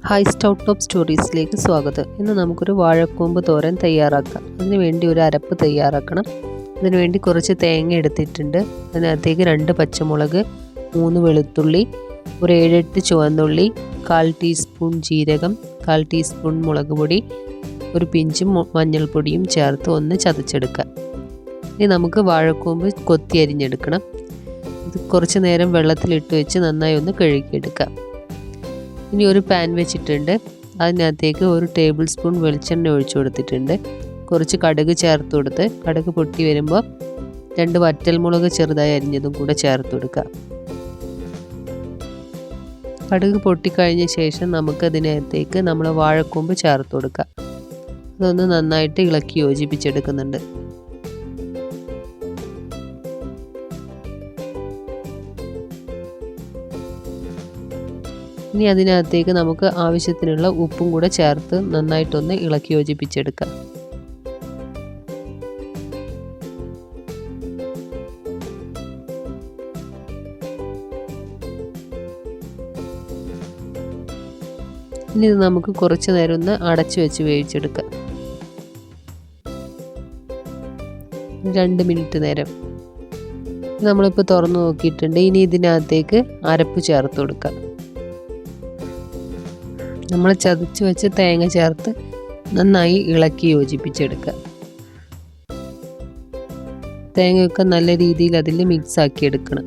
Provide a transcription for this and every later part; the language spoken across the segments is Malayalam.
ഹായ് സ്റ്റൗട്ട് ടോപ്പ് സ്റ്റോറീസിലേക്ക് സ്വാഗതം. ഇന്ന് നമുക്കൊരു വാഴക്കൂമ്പ് തോരൻ തയ്യാറാക്കാം. അതിനുവേണ്ടി ഒരു അരപ്പ് തയ്യാറാക്കണം. അതിനുവേണ്ടി കുറച്ച് തേങ്ങ എടുത്തിട്ടുണ്ട്. അതിനകത്തേക്ക് 2 പച്ചമുളക്, 3 വെളുത്തുള്ളി, ഒരു 7-8 ചുവന്നുള്ളി, 1/4 ടീസ്പൂൺ ജീരകം, 1/4 ടീസ്പൂൺ മുളക് പൊടി, ഒരു പിഞ്ച് മഞ്ഞൾപ്പൊടിയും ചേർത്ത് ഒന്ന് ചതച്ചെടുക്കാം. ഇനി നമുക്ക് വാഴക്കൂമ്പ് കൊത്തി അരിഞ്ഞെടുക്കണം. ഇത് കുറച്ച് നേരം വെള്ളത്തിലിട്ട് വെച്ച് നന്നായി ഒന്ന് കഴുകിയെടുക്കാം. ഇനി ഒരു പാൻ വെച്ചിട്ടുണ്ട്. അതിനകത്തേക്ക് 1 ടേബിൾ സ്പൂൺ വെളിച്ചെണ്ണ ഒഴിച്ചു കൊടുത്തിട്ടുണ്ട്. കുറച്ച് കടുക് ചേർത്ത് കൊടുത്ത് കടുക് പൊട്ടി വരുമ്പോൾ 2 വറ്റൽമുളക് ചെറുതായി അരിഞ്ഞതും കൂടെ ചേർത്ത് കൊടുക്കുക. കടുക് പൊട്ടിക്കഴിഞ്ഞ ശേഷം നമുക്കതിനകത്തേക്ക് നമ്മൾ വാഴക്കൂമ്പ് ചേർത്ത് കൊടുക്കുക. അതൊന്ന് നന്നായിട്ട് ഇളക്കി യോജിപ്പിച്ചെടുക്കുന്നുണ്ട്. ഇനി അതിനകത്തേക്ക് നമുക്ക് ആവശ്യത്തിനുള്ള ഉപ്പും കൂടെ ചേർത്ത് നന്നായിട്ടൊന്ന് ഇളക്കി യോജിപ്പിച്ചെടുക്കാം. ഇനി ഇത് നമുക്ക് കുറച്ച് നേരം ഒന്ന് അടച്ചു വെച്ച് വേവിച്ചെടുക്കാം. 2 മിനിറ്റ് നേരം. നമ്മളിപ്പോൾ തുറന്നു നോക്കിയിട്ടുണ്ട്. ഇനി ഇതിനകത്തേക്ക് അരപ്പ് ചേർത്ത് കൊടുക്കാം. നമ്മൾ ചതച്ച് വെച്ച് തേങ്ങ ചേർത്ത് നന്നായി ഇളക്കി യോജിപ്പിച്ചെടുക്കുക. തേങ്ങയൊക്കെ നല്ല രീതിയിൽ അതിൽ മിക്സ് ആക്കി എടുക്കണം.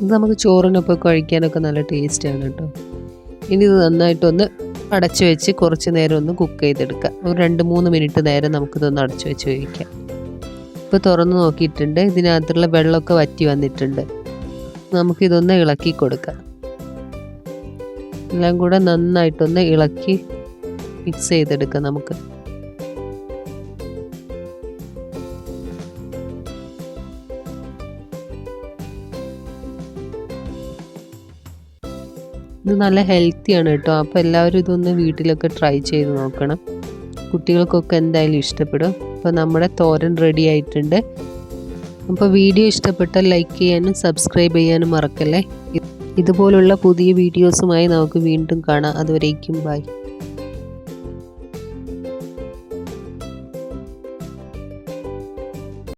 ഇത് നമുക്ക് ചോറിനൊപ്പം കഴിക്കാനൊക്കെ നല്ല ടേസ്റ്റാണ് കേട്ടോ. ഇനി ഇത് നന്നായിട്ടൊന്ന് അടച്ചു വെച്ച് കുറച്ച് നേരം ഒന്ന് കുക്ക് ചെയ്തെടുക്കുക. ഒരു 2-3 മിനിറ്റ് നേരം നമുക്കിതൊന്ന് അടച്ചു വെച്ച് വേവിക്കാം. ഇപ്പോൾ തുറന്ന് നോക്കിയിട്ടുണ്ട്. ഇതിനകത്തുള്ള വെള്ളമൊക്കെ വറ്റി വന്നിട്ടുണ്ട്. നമുക്കിതൊന്ന് ഇളക്കി കൊടുക്കാം. എല്ലാം കൂടെ നന്നായിട്ടൊന്ന് ഇളക്കി മിക്സ് ചെയ്തെടുക്കാം നമുക്ക്. ഇത് നല്ല ഹെൽത്തിയാണ് കേട്ടോ. അപ്പോൾ എല്ലാവരും ഇതൊന്ന് വീട്ടിലൊക്കെ ട്രൈ ചെയ്ത് നോക്കണം. കുട്ടികൾക്കൊക്കെ എന്തായാലും ഇഷ്ടപ്പെടും. അപ്പോൾ നമ്മുടെ തോരൻ റെഡി ആയിട്ടുണ്ട്. അപ്പോൾ വീഡിയോ ഇഷ്ടപ്പെട്ടാൽ ലൈക്ക് ചെയ്യാനും സബ്സ്ക്രൈബ് ചെയ്യാനും മറക്കല്ലേ. ഇതുപോലുള്ള പുതിയ വീഡിയോസുമായി നമുക്ക് വീണ്ടും കാണാം. അതുവരേക്കും ബൈ.